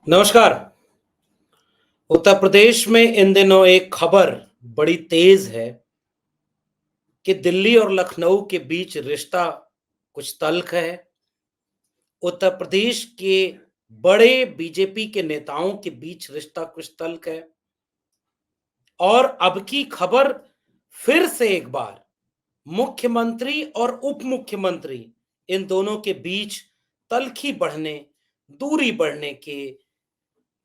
नमस्कार। उत्तर प्रदेश में इन दिनों एक खबर बड़ी तेज है कि दिल्ली और लखनऊ के बीच रिश्ता कुछ तल्ख है। उत्तर प्रदेश के बड़े बीजेपी के नेताओं के बीच रिश्ता कुछ तल्ख है और अब की खबर फिर से एक बार मुख्यमंत्री और उप मुख्यमंत्री इन दोनों के बीच तल्खी बढ़ने, दूरी बढ़ने के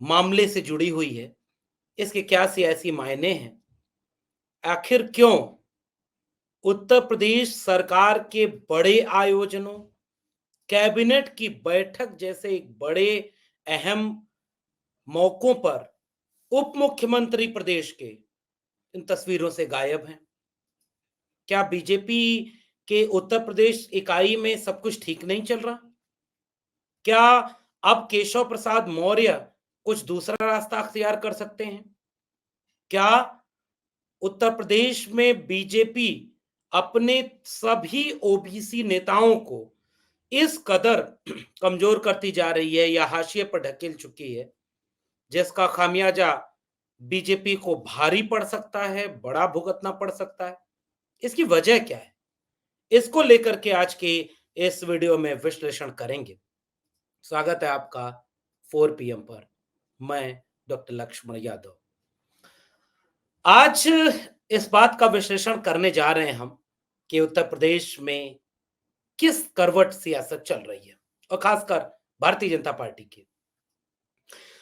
मामले से जुड़ी हुई है। इसके क्या सियासी मायने हैं? आखिर क्यों उत्तर प्रदेश सरकार के बड़े आयोजनों, कैबिनेट की बैठक जैसे एक बड़े अहम मौकों पर उप मुख्यमंत्री प्रदेश के इन तस्वीरों से गायब हैं? क्या बीजेपी के उत्तर प्रदेश इकाई में सब कुछ ठीक नहीं चल रहा? क्या अब केशव प्रसाद मौर्य कुछ दूसरा रास्ता अख्तियार कर सकते हैं? क्या उत्तर प्रदेश में बीजेपी अपने सभी ओबीसी नेताओं को इस कदर कमजोर करती जा रही है या हाशिए पर ढकेल चुकी है, जिसका खामियाजा बीजेपी को भारी पड़ सकता है, बड़ा भुगतना पड़ सकता है? इसकी वजह क्या है? इसको लेकर के आज के इस वीडियो में विश्लेषण करेंगे। स्वागत है आपका 4 पीएम पर। मैं डॉक्टर लक्ष्मण यादव। आज इस बात का विश्लेषण करने जा रहे हैं हम कि उत्तर प्रदेश में किस करवट सियासत चल रही है और खासकर भारतीय जनता पार्टी की।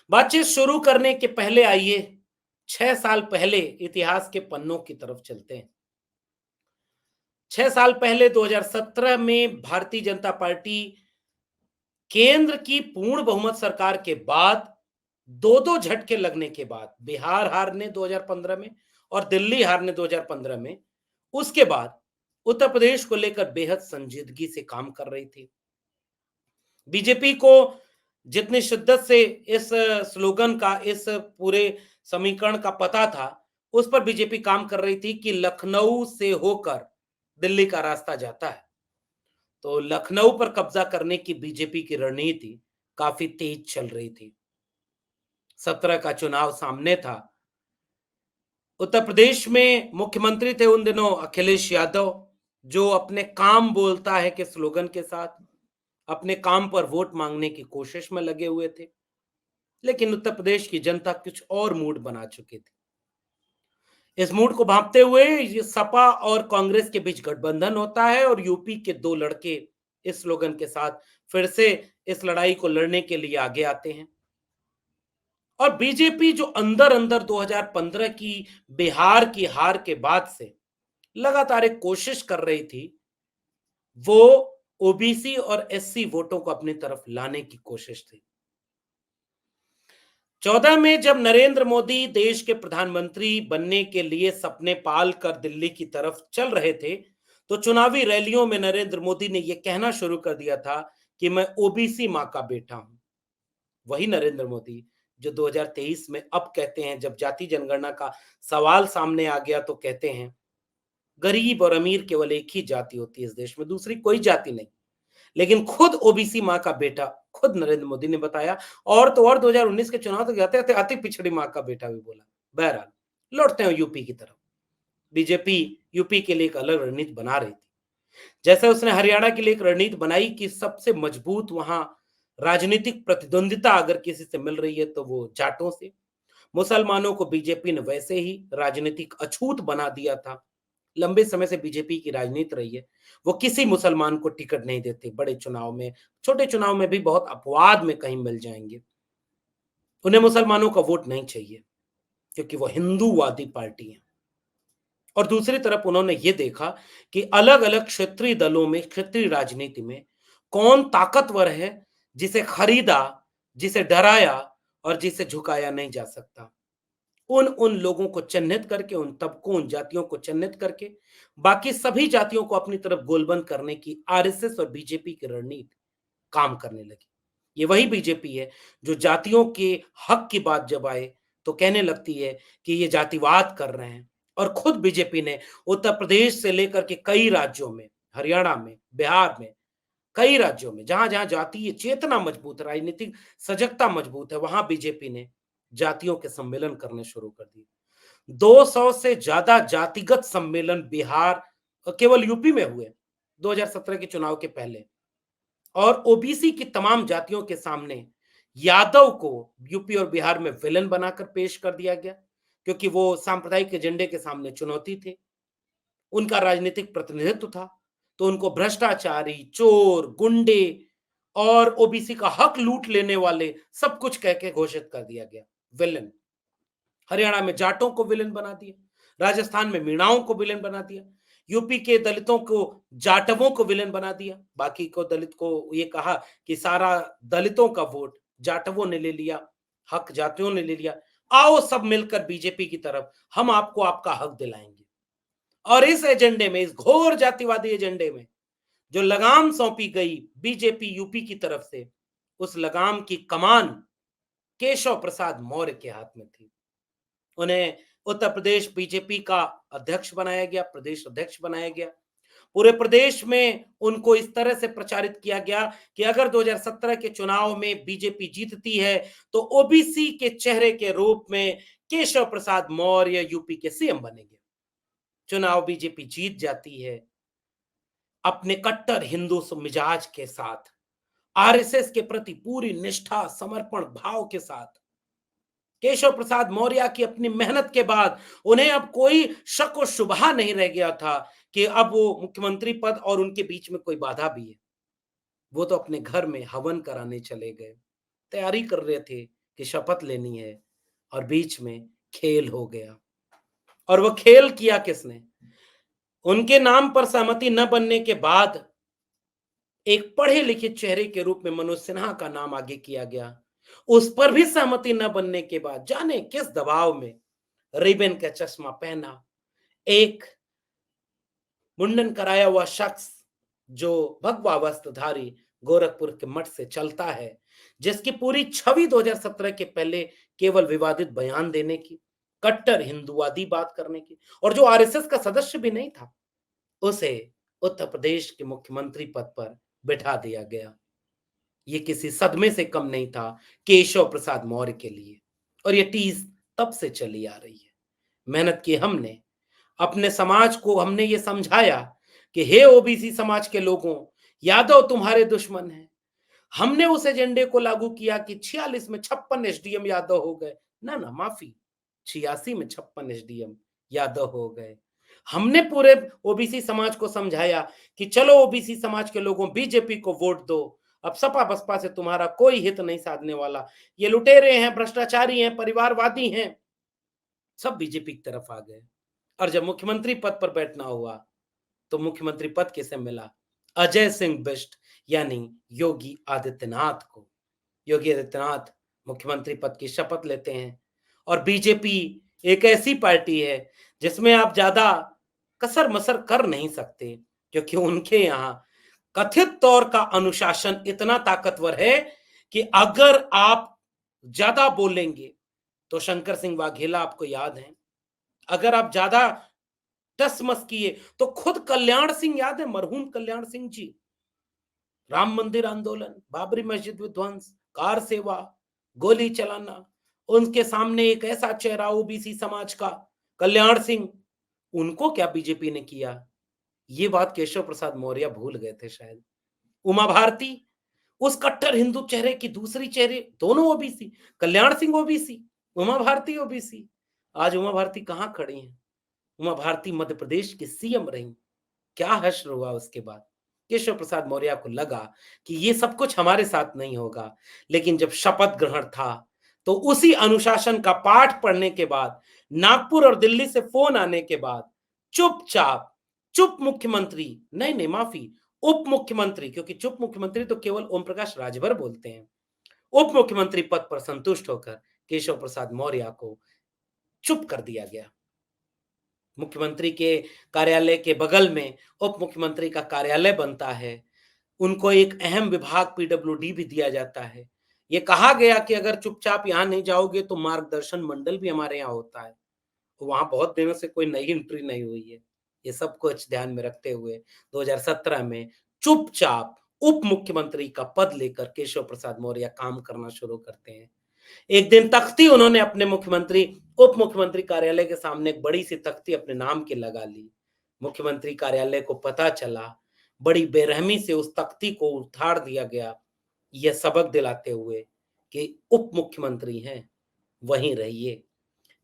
बातचीत शुरू करने के पहले आइए 6 साल पहले इतिहास के पन्नों की तरफ चलते हैं। 6 साल पहले 2017 में भारतीय जनता पार्टी केंद्र की पूर्ण बहुमत सरकार के बाद दो दो झटके लगने के बाद बिहार हारने 2015 में और दिल्ली हारने 2015 में, उसके बाद उत्तर प्रदेश को लेकर बेहद संजीदगी से काम कर रही थी। बीजेपी को जितनी शिद्दत से इस स्लोगन का, इस पूरे समीकरण का पता था, उस पर बीजेपी काम कर रही थी कि लखनऊ से होकर दिल्ली का रास्ता जाता है। तो लखनऊ पर कब्जा करने की बीजेपी की रणनीति काफी तेज चल रही थी। 17 का चुनाव सामने था। उत्तर प्रदेश में मुख्यमंत्री थे उन दिनों अखिलेश यादव, जो अपने काम बोलता है के स्लोगन के साथ अपने काम पर वोट मांगने की कोशिश में लगे हुए थे। लेकिन उत्तर प्रदेश की जनता कुछ और मूड बना चुकी थी। इस मूड को भांपते हुए ये सपा और कांग्रेस के बीच गठबंधन होता है और यूपी के दो लड़के इस स्लोगन के साथ फिर से इस लड़ाई को लड़ने के लिए आगे आते हैं। और बीजेपी जो अंदर अंदर 2015 की बिहार की हार के बाद से लगातार एक कोशिश कर रही थी, वो ओबीसी और एससी वोटों को अपनी तरफ लाने की कोशिश थी। 14 में जब नरेंद्र मोदी देश के प्रधानमंत्री बनने के लिए सपने पाल कर दिल्ली की तरफ चल रहे थे, तो चुनावी रैलियों में नरेंद्र मोदी ने यह कहना शुरू कर दिया था कि मैं ओबीसी मां का बेटा हूं। वही नरेंद्र मोदी जो 2023 में अब कहते हैं, जब जाति जनगणना का सवाल सामने आ गया तो कहते हैं गरीब और अमीर केवल एक ही जाति होती है इस देश में, दूसरी कोई जाति नहीं। लेकिन खुद ओबीसी मां का बेटा खुद नरेंद्र मोदी ने बताया, और तो और 2019 के चुनाव तक जाते जाते अति पिछड़ी मां का बेटा भी बोला। बहरहाल लौटते हैं यूपी की तरफ। बीजेपी यूपी के लिए एक अलग रणनीति बना रही थी। जैसे उसने हरियाणा के लिए एक रणनीति बनाई कि सबसे मजबूत वहां राजनीतिक प्रतिद्वंदिता अगर किसी से मिल रही है तो वो जाटों से। मुसलमानों को बीजेपी ने वैसे ही राजनीतिक अछूत बना दिया था। लंबे समय से बीजेपी की राजनीति रही है, वो किसी मुसलमान को टिकट नहीं देते। बड़े चुनाव में, छोटे चुनाव में भी बहुत अपवाद में कहीं मिल जाएंगे। उन्हें मुसलमानों का वोट नहीं चाहिए क्योंकि वो हिंदूवादी पार्टी है। और दूसरी तरफ उन्होंने ये देखा कि अलग अलग क्षेत्रीय दलों में, क्षेत्रीय राजनीति में कौन ताकतवर है, जिसे खरीदा, जिसे डराया और जिसे झुकाया नहीं जा सकता। उन उन लोगों को चिन्हित करके, उन तबकों, उन जातियों को चिन्हित करके बाकी सभी जातियों को अपनी तरफ गोलबंद करने की आरएसएस और बीजेपी की रणनीति काम करने लगी। ये वही बीजेपी है जो जातियों के हक की बात जब आए तो कहने लगती है कि ये जातिवाद कर रहे हैं। और खुद बीजेपी ने उत्तर प्रदेश से लेकर के कई राज्यों में, हरियाणा में, बिहार में कई राज्यों में जहां-जहां जातीय चेतना मजबूत है, राजनीतिक सजगता मजबूत है, वहां बीजेपी ने जातियों के सम्मेलन करने शुरू कर दिए। 200 से ज्यादा जातिगत सम्मेलन बिहार केवल यूपी में हुए 2017 के चुनाव के पहले। और ओबीसी की तमाम जातियों के सामने यादव को यूपी और बिहार में विलन बनाकर पेश कर दिया गया, क्योंकि वो सांप्रदायिक एजेंडे के सामने चुनौती थे, उनका राजनीतिक प्रतिनिधित्व था। तो उनको भ्रष्टाचारी, चोर, गुंडे और ओबीसी का हक लूट लेने वाले सब कुछ कह के घोषित कर दिया गया, विलन। हरियाणा में जाटों को विलेन बना दिया, राजस्थान में मीणाओं को विलेन बना दिया, यूपी के दलितों को, जाटवों को विलेन बना दिया, बाकी को दलित को ये कहा कि सारा दलितों का वोट जाटवों ने ले लिया, हक जातियों ने ले लिया, आओ सब मिलकर बीजेपी की तरफ, हम आपको आपका हक दिलाएंगे। और इस एजेंडे में, इस घोर जातिवादी एजेंडे में जो लगाम सौंपी गई बीजेपी यूपी की तरफ से, उस लगाम की कमान केशव प्रसाद मौर्य के हाथ में थी। उन्हें उत्तर प्रदेश बीजेपी का अध्यक्ष बनाया गया, प्रदेश अध्यक्ष बनाया गया। पूरे प्रदेश में उनको इस तरह से प्रचारित किया गया कि अगर 2017 के चुनाव में बीजेपी जीतती है तो ओबीसी के चेहरे के रूप में केशव प्रसाद मौर्य यूपी के सीएम बनेंगे। चुनाव बीजेपी जीत जाती है अपने कट्टर हिंदू मिजाज के साथ, आरएसएस के प्रति पूरी निष्ठा, समर्पण भाव के साथ। केशव प्रसाद मौर्य की अपनी मेहनत के बाद उन्हें अब कोई शक और शुबहा नहीं रह गया था कि अब वो मुख्यमंत्री पद और उनके बीच में कोई बाधा भी है। वो तो अपने घर में हवन कराने चले गए, तैयारी कर रहे थे कि शपथ लेनी है, और बीच में खेल हो गया। और वो खेल किया किसने? उनके नाम पर सहमति न बनने के बाद एक पढ़े लिखे चेहरे के रूप में मनोज सिन्हा का नाम आगे किया गया। उस पर भी सहमति न बनने के बाद जाने किस दबाव में रिबन का चश्मा पहना एक मुंडन कराया हुआ शख्स, जो भगवा वस्त्रधारी गोरखपुर के मठ से चलता है, जिसकी पूरी छवि 2017 के पहले केवल विवादित बयान देने की, कट्टर हिंदुवादी बात करने की, और जो आरएसएस का सदस्य भी नहीं था, उसे उत्तर प्रदेश के मुख्यमंत्री पद पर बिठा दिया गया। ये किसी सदमे से कम नहीं था केशव प्रसाद मौर्य के लिए। और ये टीज तब से चली आ रही है। मेहनत की हमने, अपने समाज को हमने ये समझाया कि हे ओबीसी समाज के लोगों, यादव तुम्हारे दुश्मन हैं। हमने उस एजेंडे को लागू किया कि 46 में 56 एसडीएम यादव हो गए। ना ना, माफी, 86 में 56 एसडीएम यादव हो गए। हमने पूरे ओबीसी समाज को समझाया कि चलो ओबीसी समाज के लोगों, बीजेपी को वोट दो, अब सपा बसपा से तुम्हारा कोई हित नहीं साधने वाला, ये लुटेरे हैं, भ्रष्टाचारी हैं, परिवारवादी हैं, सब बीजेपी की तरफ आ गए। और जब मुख्यमंत्री पद पर बैठना हुआ तो मुख्यमंत्री पद किसे मिला? अजय सिंह बिष्ट यानी योगी आदित्यनाथ को। योगी आदित्यनाथ मुख्यमंत्री पद की शपथ लेते हैं। और बीजेपी एक ऐसी पार्टी है जिसमें आप ज्यादा कसर मसर कर नहीं सकते, क्योंकि उनके यहाँ कथित तौर का अनुशासन इतना ताकतवर है कि अगर आप ज्यादा बोलेंगे तो शंकर सिंह वाघेला आपको याद है, अगर आप ज्यादा टस मस किए तो खुद कल्याण सिंह याद है, मरहूम कल्याण सिंह जी, राम मंदिर आंदोलन, बाबरी मस्जिद विध्वंस, कार सेवा, गोली चलाना, उनके सामने एक ऐसा चेहरा ओबीसी समाज का कल्याण सिंह, उनको क्या बीजेपी ने किया? ये बात केशव प्रसाद मौर्य भूल गए थे शायद। उमा भारती, उस कट्टर हिंदू चेहरे की दूसरी चेहरे, दोनों OBC, Kalyan Singh OBC, Uma Bharti OBC. आज उमा भारती कहां खड़ी हैं? उमा भारती मध्य प्रदेश की सीएम रही। क्या हश्र हुआ उसके बाद? केशव प्रसाद मौर्य को लगा कि ये सब कुछ हमारे साथ नहीं होगा। लेकिन जब शपथ ग्रहण था तो उसी अनुशासन का पाठ पढ़ने के बाद, नागपुर और दिल्ली से फोन आने के बाद, चुपचाप, चुप मुख्यमंत्री, नहीं नहीं माफी, उप मुख्यमंत्री, क्योंकि चुप मुख्यमंत्री तो केवल ओम प्रकाश राजभर बोलते हैं, उप मुख्यमंत्री पद पर संतुष्ट होकर केशव प्रसाद मौर्य को चुप कर दिया गया। मुख्यमंत्री के कार्यालय के बगल में उप मुख्यमंत्री का कार्यालय बनता है। उनको एक अहम विभाग पीडब्ल्यूडी भी दिया जाता है। ये कहा गया कि अगर चुपचाप यहाँ नहीं जाओगे तो मार्गदर्शन मंडल भी हमारे यहाँ होता है। तो वहां बहुत दिनों से कोई नई एंट्री नहीं हुई है। ये सब कुछ ध्यान में रखते हुए 2017 में चुपचाप उप मुख्यमंत्री का पद लेकर केशव प्रसाद मौर्य काम करना शुरू करते हैं। एक दिन तख्ती उन्होंने अपने मुख्यमंत्री उप मुख्यमंत्री कार्यालय के सामने एक बड़ी सी तख्ती अपने नाम की लगा ली। मुख्यमंत्री कार्यालय को पता चला, बड़ी बेरहमी से उस तख्ती को उतार दिया गया, यह सबक दिलाते हुए कि उप मुख्यमंत्री हैं, वहीं रहिए।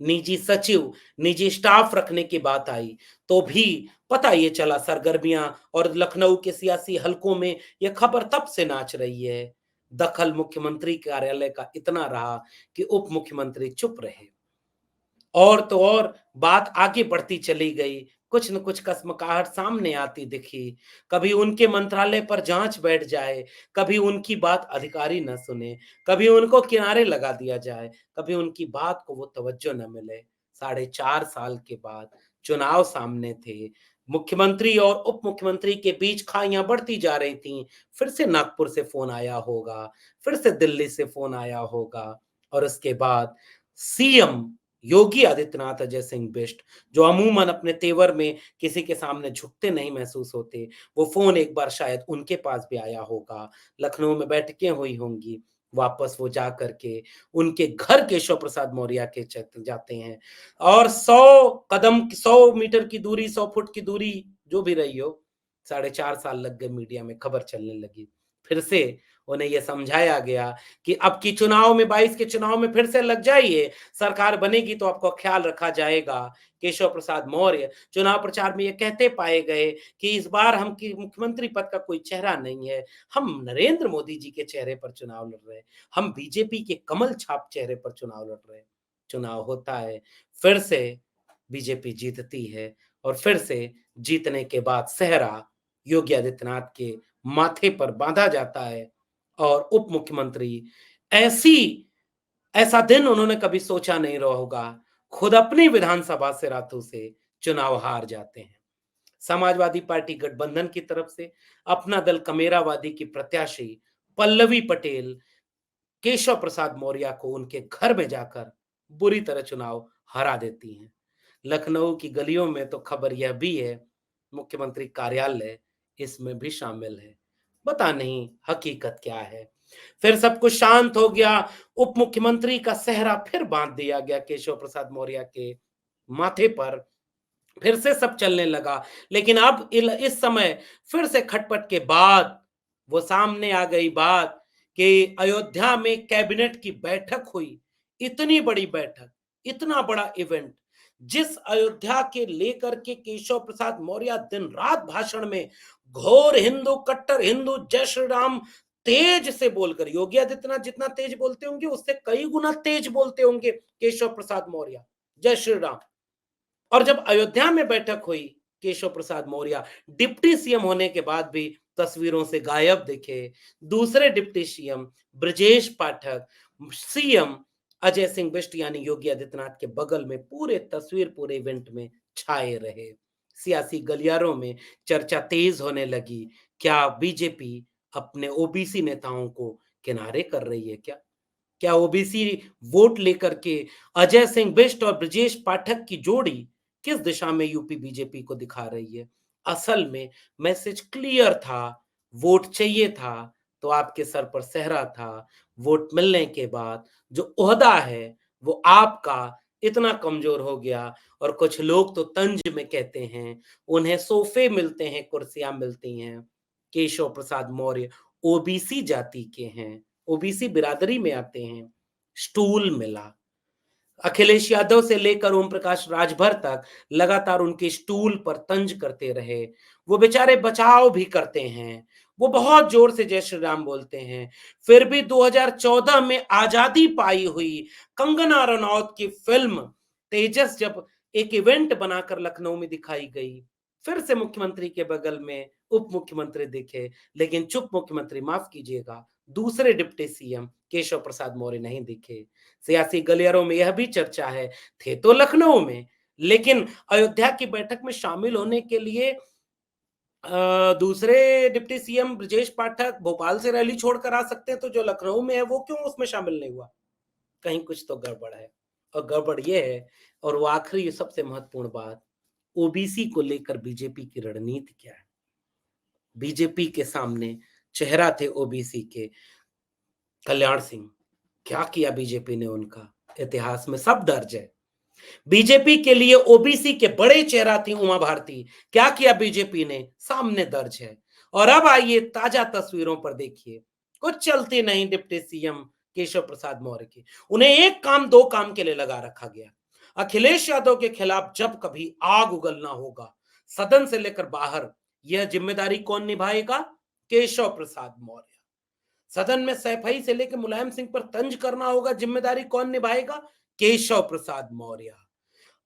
निजी सचिव, निजी स्टाफ रखने की बात आई, तो भी पता ये चला सरगर्मियां और लखनऊ के सियासी हलकों में यह खबर तब से नाच रही है। दखल मुख्यमंत्री कार्यालय का इतना रहा कि उप मुख्यमंत्री चुप रहे। और तो और बात आगे बढ़ती चली गई, कुछ न कुछ कश्मकाहट सामने आती दिखी। कभी उनके मंत्रालय पर जांच बैठ जाए, कभी उनकी बात अधिकारी न सुने, कभी उनको किनारे लगा दिया जाए, कभी उनकी बात को वो तवज्जो न मिले। साढ़े 4 साल के बाद चुनाव सामने थे, मुख्यमंत्री और उप मुख्यमंत्री के बीच खाइयाँ बढ़ती जा रही थीं। फिर से नागपुर से फ़ोन आया होगा, फिर से दिल्ली से फ़ोन आया होगा और उसके बाद सीएम योगी आदित्यनाथ, अजय सिंह बिष्ट, जो अमूमन अपने तेवर में किसी के सामने झुकते नहीं महसूस होते, वो फ़ोन एक बार शायद उनके पास भी आया होगा। लखनऊ में बैठकें हुई होंगी, वापस वो जा कर के उनके घर केशव प्रसाद मौर्य के जाते हैं और 100 कदम 100 मीटर की दूरी, 100 फुट की दूरी जो भी रही हो, साढ़े 4 साल लग गए, मीडिया में खबर चलने लगी। फिर से उन्हें ये समझाया गया कि अब की चुनाव में 22 के चुनाव में फिर से लग जाइए, सरकार बनेगी तो आपका ख्याल रखा जाएगा। केशव प्रसाद मौर्य चुनाव प्रचार में ये कहते पाए गए कि इस बार हम की मुख्यमंत्री पद का कोई चेहरा नहीं है, हम नरेंद्र मोदी जी के चेहरे पर चुनाव लड़ रहे हैं, हम बीजेपी के कमल छाप चेहरे पर चुनाव लड़ रहे हैं। चुनाव होता है, फिर से बीजेपी जीतती है और फिर से जीतने के बाद सेहरा योगी आदित्यनाथ के माथे पर बाँधा जाता है और उप मुख्यमंत्री ऐसी ऐसा दिन उन्होंने कभी सोचा नहीं रहा होगा, खुद अपनी विधानसभा से रातों से चुनाव हार जाते हैं। समाजवादी पार्टी गठबंधन की तरफ से अपना दल कमेरावादी की प्रत्याशी पल्लवी पटेल केशव प्रसाद मौर्य को उनके घर में जाकर बुरी तरह चुनाव हरा देती हैं। लखनऊ की गलियों में तो खबर यह भी है, मुख्यमंत्री कार्यालय इसमें भी शामिल है। पता नहीं हकीकत क्या है। फिर सब कुछ शांत हो गया, उप मुख्यमंत्री का सेहरा फिर बांध दिया गया केशव प्रसाद मौर्य के माथे पर, फिर से सब चलने लगा। लेकिन अब इस समय फिर से खटपट के बाद वो सामने आ गई बात कि अयोध्या में कैबिनेट की बैठक हुई। इतनी बड़ी बैठक, इतना बड़ा इवेंट, जिस अयोध्या के लेकर के केशव प्रसाद मौर्य दिन रात भाषण में घोर हिंदू, कट्टर हिंदू, जय श्री राम तेज से बोलकर, योगी आदित्यनाथ जितना तेज बोलते होंगे उससे कई गुना तेज बोलते होंगे केशव प्रसाद मौर्य, जय श्री राम। और जब अयोध्या में बैठक हुई, केशव प्रसाद मौर्य डिप्टी सीएम होने के बाद भी तस्वीरों से गायब दिखे। दूसरे deputy CM Brajesh Pathak, CM Ajay Singh Bisht यानी योगी आदित्यनाथ के बगल में पूरे तस्वीर पूरे इवेंट में छाए रहे। सियासी गलियारों में चर्चा तेज होने लगी, क्या बीजेपी अपने ओबीसी नेताओं को किनारे कर रही है क्या? क्या ओबीसी वोट लेकर के अजय सिंह बिष्ट और ब्रजेश पाठक की जोड़ी किस दिशा में यूपी बीजेपी को दिखा रही है? असल में मैसेज क्लियर था, वोट चाहिए था तो आपके सर पर सेहरा था। वोट मिलने के बाद जो ओहदा है वो आपका इतना कमजोर हो गया और कुछ लोग तो तंज में कहते हैं, उन्हें सोफे मिलते हैं, कुर्सियां मिलती हैं। केशव प्रसाद मौर्य ओबीसी जाति के हैं, ओबीसी बिरादरी में आते हैं, स्टूल मिला। अखिलेश यादव से लेकर ओम प्रकाश राजभर तक लगातार उनके स्टूल पर तंज करते रहे। वो बेचारे बचाव भी करते हैं, वो बहुत जोर से जय श्री राम बोलते हैं। फिर भी 2014 में आजादी पाई हुई कंगना रनौत की फिल्म तेजस जब एक इवेंट बनाकर लखनऊ में दिखाई गई, फिर से मुख्यमंत्री के बगल में उप मुख्यमंत्री दिखे, लेकिन चुप मुख्यमंत्री, माफ कीजिएगा, दूसरे डिप्टी सीएम केशव प्रसाद मौर्य नहीं दिखे। सियासी गलियारों में यह भी चर्चा है, थे तो लखनऊ में, लेकिन अयोध्या की बैठक में शामिल होने के लिए दूसरे डिप्टी सीएम ब्रजेश पाठक भोपाल से रैली छोड़कर आ सकते हैं, तो जो लखनऊ में है वो क्यों उसमें शामिल नहीं हुआ? कहीं कुछ तो गड़बड़ है। और गड़बड़ ये है, और वो आखिरी सबसे महत्वपूर्ण बात, ओबीसी को लेकर बीजेपी की रणनीति क्या है? बीजेपी के सामने चेहरा थे ओबीसी के, कल्याण सिंह। क्या किया बीजेपी ने उनका, इतिहास में सब दर्ज है। बीजेपी के लिए ओबीसी के बड़े चेहरा थी उमा भारती, क्या किया बीजेपी ने, सामने दर्ज है। और अब आइए ताजा तस्वीरों पर देखिए, कुछ चलती नहीं डिप्टी सीएम केशव प्रसाद मौर्य की। उन्हें एक काम दो काम के लिए लगा रखा गया। अखिलेश यादव के खिलाफ जब कभी आग उगलना होगा, सदन से लेकर बाहर, यह जिम्मेदारी कौन निभाएगा? केशव प्रसाद मौर्य। सदन में सैफई से लेकर मुलायम सिंह पर तंज करना होगा, जिम्मेदारी कौन निभाएगा? केशव प्रसाद मौर्य।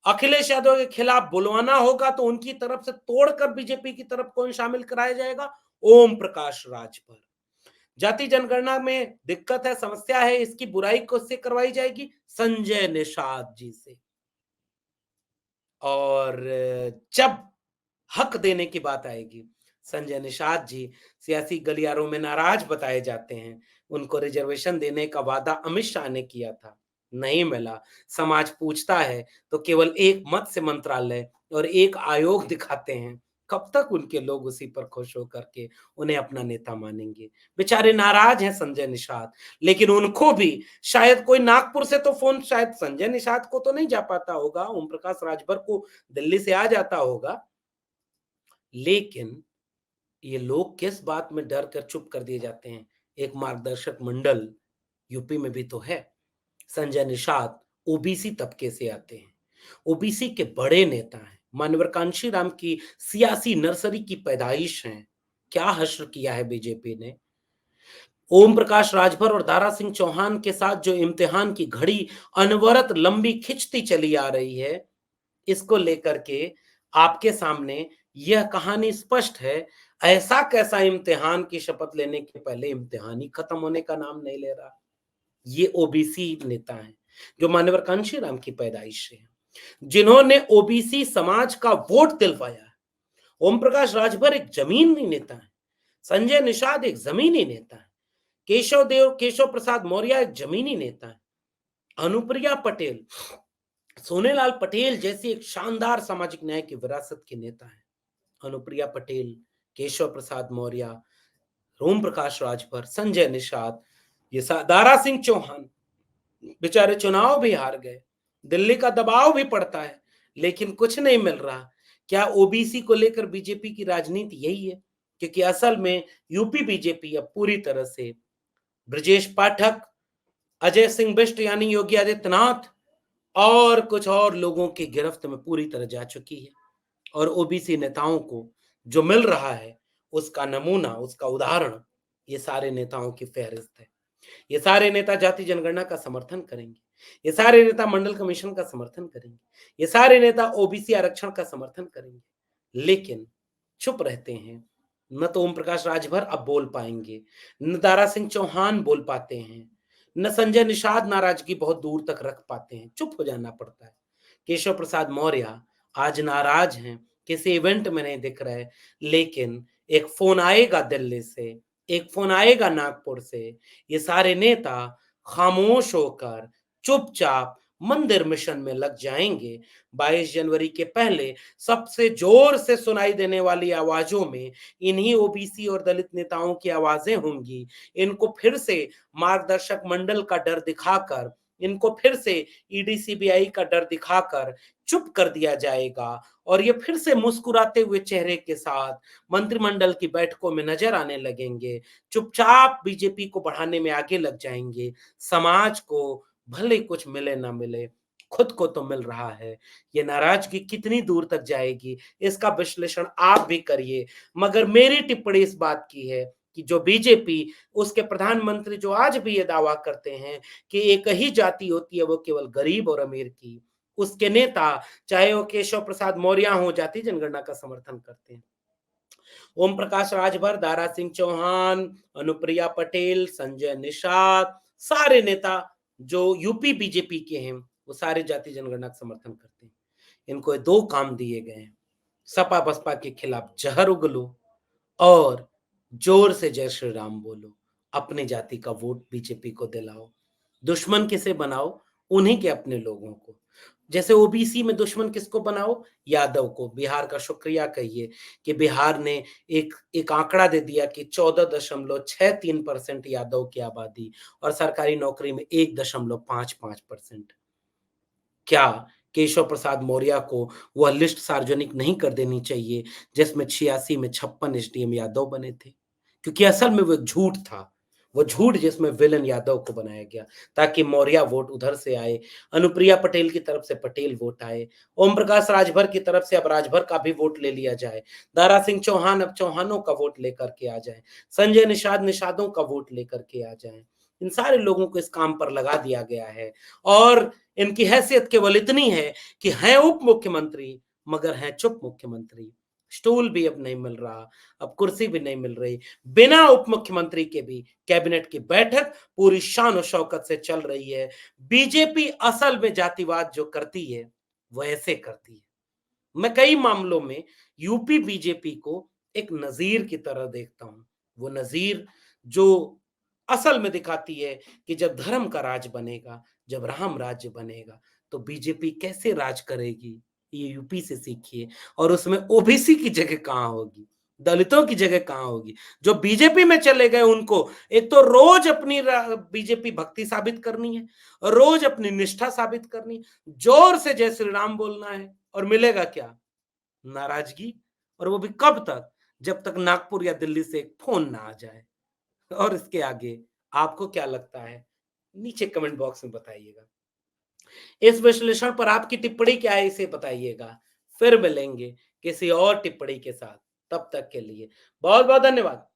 अखिलेश यादव के खिलाफ बुलवाना होगा तो उनकी तरफ से तोड़कर बीजेपी की तरफ कौन शामिल कराया जाएगा? ओम प्रकाश राजभर। जाति जनगणना में दिक्कत है, समस्या है, इसकी बुराई किससे करवाई जाएगी? संजय निषाद जी से। और जब हक देने की बात आएगी, संजय निषाद जी सियासी गलियारों में नाराज बताए जाते हैं। उनको रिजर्वेशन देने का वादा अमित शाह ने किया था, नहीं मिला। समाज पूछता है तो केवल एक मत से मंत्रालय और एक आयोग दिखाते हैं। कब तक उनके लोग उसी पर खुश होकर के उन्हें अपना नेता मानेंगे? बेचारे नाराज हैं संजय निषाद, लेकिन उनको भी शायद कोई नागपुर से तो फोन शायद संजय निषाद को तो नहीं जा पाता होगा, ओम प्रकाश राजभर को दिल्ली से आ जाता होगा, लेकिन ये लोग किस बात में डर कर चुप कर दिए जाते हैं? एक मार्गदर्शक मंडल यूपी में भी तो है। संजय निषाद ओबीसी तबके से आते हैं, ओबीसी के बड़े नेता हैं, मान्यवर कांशीराम की सियासी नर्सरी की पैदाइश हैं। क्या हश्र किया है बीजेपी ने? ओम प्रकाश राजभर और दारा सिंह चौहान के साथ जो इम्तिहान की घड़ी अनवरत लंबी खिंचती चली आ रही है, इसको लेकर के आपके सामने यह कहानी स्पष्ट है। ऐसा कैसा इम्तिहान की शपथ लेने के पहले इम्तिहान ही खत्म होने का नाम नहीं ले रहा। ये ओबीसी नेता हैं, जो मान्यवर कांशीराम की पैदाइश से हैं, जिन्होंने ओबीसी समाज का वोट दिलवाया है। ओम प्रकाश राजभर एक जमीनी नेता है, संजय निषाद एक जमीनी नेता है, केशव प्रसाद मौर्य एक जमीनी नेता है, अनुप्रिया पटेल, सोनेलाल पटेल जैसी एक शानदार सामाजिक न्याय की विरासत के नेता है। अनुप्रिया पटेल, केशव प्रसाद मौर्य, ओम प्रकाश राजभर, संजय निषाद, ये दारा सिंह चौहान बेचारे चुनाव भी हार गए, दिल्ली का दबाव भी पड़ता है, लेकिन कुछ नहीं मिल रहा। क्या ओबीसी को लेकर बीजेपी की राजनीति यही है? क्योंकि असल में यूपी बीजेपी अब पूरी तरह से ब्रजेश पाठक, अजय सिंह बिष्ट यानी योगी आदित्यनाथ और कुछ और लोगों की गिरफ्त में पूरी तरह जा चुकी है। और ओबीसी नेताओं को जो मिल रहा है, उसका नमूना, उसका उदाहरण ये सारे नेताओं की फहरिस्त है। ये सारे नेता जाति जनगणना का समर्थन करेंगे, ये सारे नेता मंडल कमीशन का समर्थन करेंगे, ये सारे नेता ओबीसी आरक्षण का समर्थन करेंगे, लेकिन चुप रहते हैं। न तो ओम प्रकाश राजभर अब बोल पाएंगे, न दारा सिंह चौहान बोल पाते हैं, न संजय निषाद नाराजगी बहुत दूर तक रख पाते हैं, चुप हो जाना पड़ता है। केशव प्रसाद मौर्य आज नाराज हैं, किसी इवेंट में नहीं दिख रहे, लेकिन एक फोन आएगा दिल्ली से, एक फोन आएगा नागपुर से, ये सारे नेता खामोश होकर चुपचाप मंदिर मिशन में लग जाएंगे। 22 जनवरी के पहले सबसे जोर से सुनाई देने वाली आवाजों में इन्हीं ओबीसी और दलित नेताओं की आवाजें होंगी। इनको फिर से मार्गदर्शक मंडल का डर दिखाकर, इनको फिर से ईडी सीबीआई का डर दिखाकर चुप कर दिया जाएगा और ये फिर से मुस्कुराते हुए चेहरे के साथ मंत्रिमंडल की बैठकों में नजर आने लगेंगे, चुपचाप बीजेपी को बढ़ाने में आगे लग जाएंगे। समाज को भले कुछ मिले ना मिले, खुद को तो मिल रहा है। ये नाराजगी कितनी दूर तक जाएगी, इसका विश्लेषण आप भी करिए। मगर मेरी टिप्पणी इस बात की है कि जो बीजेपी, उसके प्रधानमंत्री जो आज भी ये दावा करते हैं कि एक ही जाति होती है, वो केवल गरीब और अमीर की, उसके नेता चाहे वो केशव प्रसाद मौर्य हो, जाति जनगणना का समर्थन करते हैं। ओम प्रकाश राजभर, दारा सिंह चौहान, अनुप्रिया पटेल, संजय निषाद, सारे नेता जो यूपी बीजेपी के हैं, वो सारे जाति जनगणना का समर्थन करते हैं। इनको ये दो काम दिए गए हैं, सपा बसपा के खिलाफ जहर उगलो और जोर से जय श्री राम बोलो। अपनी जाति का वोट बीजेपी को दिलाओ। दुश्मन किसे बनाओ? उन्हीं के अपने लोगों को। जैसे ओबीसी में दुश्मन किसको बनाओ? यादव को। बिहार का शुक्रिया कहिए कि बिहार ने एक आंकड़ा दे दिया कि 14.63% यादव की आबादी और सरकारी नौकरी में 1.55%। क्या केशव प्रसाद मौर्य को वह लिस्ट सार्वजनिक नहीं कर देनी चाहिए जिसमें 86 में 56 एसडीएम यादव बने थे? क्योंकि असल में वो झूठ था। वो झूठ जिसमें विलन यादव को बनाया गया ताकि मौर्य वोट उधर से आए, अनुप्रिया पटेल की तरफ से पटेल वोट आए, ओम प्रकाश राजभर की तरफ से अब राजभर का भी वोट ले लिया जाए, दारा सिंह चौहान अब चौहानों का वोट लेकर के आ जाए, संजय निषाद निषादों का वोट लेकर के आ जाए। इन सारे लोगों को इस काम पर लगा दिया गया है और इनकी हैसियत केवल इतनी है कि हैं उप मुख्यमंत्री मगर हैं चुप मुख्यमंत्री। स्टूल भी अब नहीं मिल रहा, अब कुर्सी भी नहीं मिल रही। बिना उप मुख्यमंत्री के भी कैबिनेट की बैठक पूरी शान और शौकत से चल रही है। बीजेपी असल में जातिवाद जो करती है, वो ऐसे करती है। मैं कई मामलों में यूपी बीजेपी को एक नज़ीर की तरह देखता हूँ। वो नज़ीर जो असल में दिखाती है कि जब धर्म का राज बनेगा, जब राम राज्य बनेगा, तो बीजेपी कैसे राज करेगी, ये यूपी से सीखिए और उसमें ओबीसी की जगह कहाँ होगी, दलितों की जगह कहाँ होगी। जो बीजेपी में चले गए उनको एक तो रोज अपनी बीजेपी भक्ति साबित करनी है, रोज अपनी निष्ठा साबित करनी है, जोर से जय श्री राम बोलना है और मिलेगा क्या? नाराजगी। और वो भी कब तक? जब तक नागपुर या दिल्ली से एक फोन ना आ जाए। और इसके आगे आपको क्या लगता है? नीचे कमेंट बॉक्स में बताइएगा। इस विश्लेषण पर आपकी टिप्पणी क्या है इसे बताइएगा। फिर मिलेंगे किसी और टिप्पणी के साथ। तब तक के लिए बहुत-बहुत धन्यवाद।